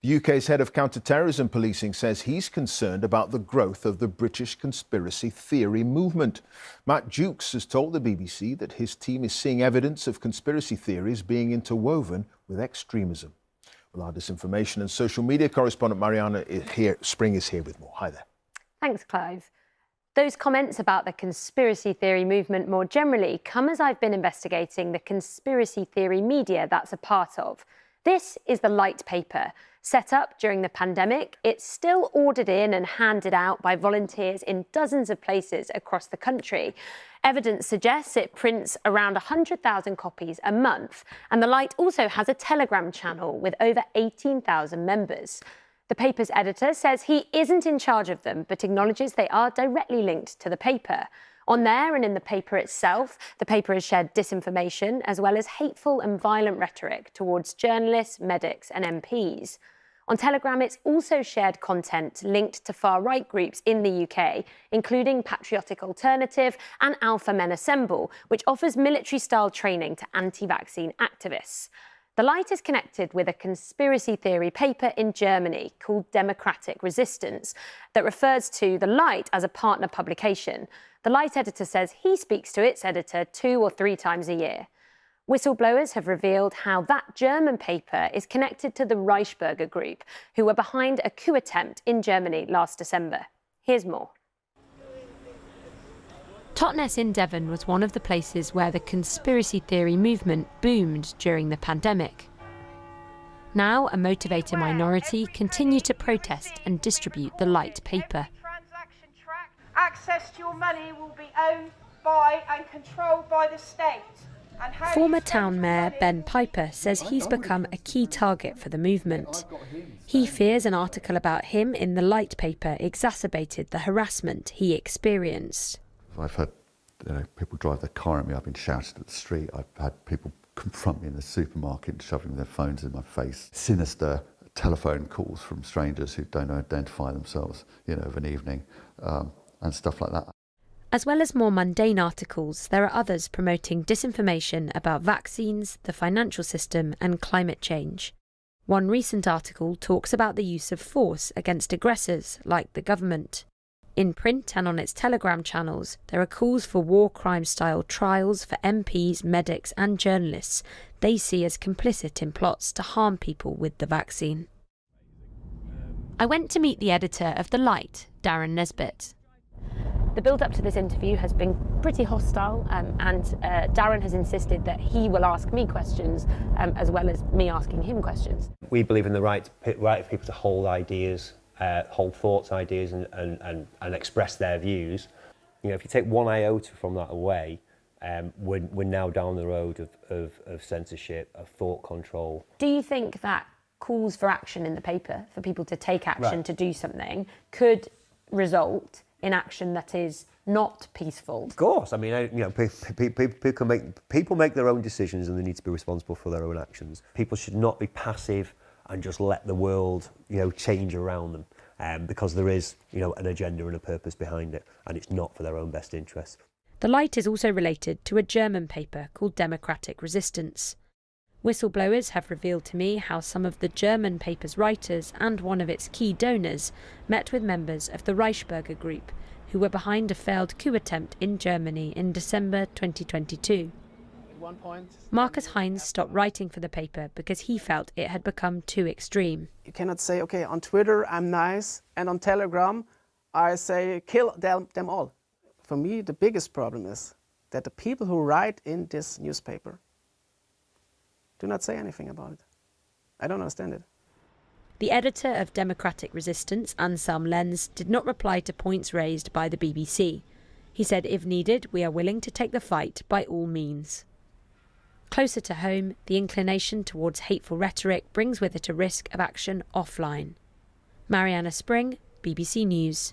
The UK's head of counter-terrorism policing says he's concerned about the growth of the British conspiracy theory movement. Matt Jukes has told the BBC that his team is seeing evidence of conspiracy theories being interwoven with extremism. Well, our disinformation and social media correspondent Marianna Spring is here with more. Hi there. Thanks, Clive. Those comments about the conspiracy theory movement more generally come as I've been investigating the conspiracy theory media that's a part of. This is the Light paper. Set up during the pandemic, it's still ordered in and handed out by volunteers in dozens of places across the country. Evidence suggests it prints around 100,000 copies a month, and the Light also has a Telegram channel with over 18,000 members. The paper's editor says he isn't in charge of them, but acknowledges they are directly linked to the paper. On there and in the paper itself, the paper has shared disinformation as well as hateful and violent rhetoric towards journalists, medics and MPs. On Telegram, it's also shared content linked to far-right groups in the UK, including Patriotic Alternative and Alpha Men Assemble, which offers military-style training to anti-vaccine activists. The Light is connected with a conspiracy theory paper in Germany called Democratic Resistance that refers to The Light as a partner publication. The Light editor says he speaks to its editor 2 or 3 times a year. Whistleblowers have revealed how that German paper is connected to the Reichsbürger group, who were behind a coup attempt in Germany last December. Here's more. Totnes in Devon was one of the places where the conspiracy theory movement boomed during the pandemic. Now, a motivated minority continue to protest and distribute the Light paper. Access to your money will be owned by and controlled by the state. Former town mayor Ben Piper says he's become a key target for the movement. He fears an article about him in the Light paper exacerbated the harassment he experienced. I've had people drive their car at me, I've been shouted at the street, I've had people confront me in the supermarket and shoving their phones in my face. Sinister telephone calls from strangers who don't identify themselves, of an evening, and stuff like that. As well as more mundane articles, there are others promoting disinformation about vaccines, the financial system and climate change. One recent article talks about the use of force against aggressors like the government. In print and on its Telegram channels, there are calls for war crime-style trials for MPs, medics and journalists they see as complicit in plots to harm people with the vaccine. I went to meet the editor of The Light, Darren Nesbitt. The build-up to this interview has been pretty hostile, and Darren has insisted that he will ask me questions as well as me asking him questions. We believe in the right of people to hold ideas, hold thoughts, ideas, and express their views. If you take one iota from that away, we're now down the road of censorship, of thought control. Do you think that calls for action in the paper, for people to take action, to do something, could result in action that is not peaceful? Of course. I mean, people make their own decisions and they need to be responsible for their own actions. People should not be passive and just let the world, change around them, because there is, an agenda and a purpose behind it, and it's not for their own best interests. The Light is also related to a German paper called Democratic Resistance. Whistleblowers have revealed to me how some of the German paper's writers and one of its key donors met with members of the Reichsbürger group, who were behind a failed coup attempt in Germany in December 2022. Marcus Heinz stopped writing for the paper because he felt it had become too extreme. You cannot say, okay, on Twitter I'm nice, and on Telegram I say kill them all. For me, the biggest problem is that the people who write in this newspaper do not say anything about it. I don't understand it. The editor of Democratic Resistance, Anselm Lenz, did not reply to points raised by the BBC. He said, if needed, we are willing to take the fight by all means. Closer to home, the inclination towards hateful rhetoric brings with it a risk of action offline. Marianna Spring, BBC News.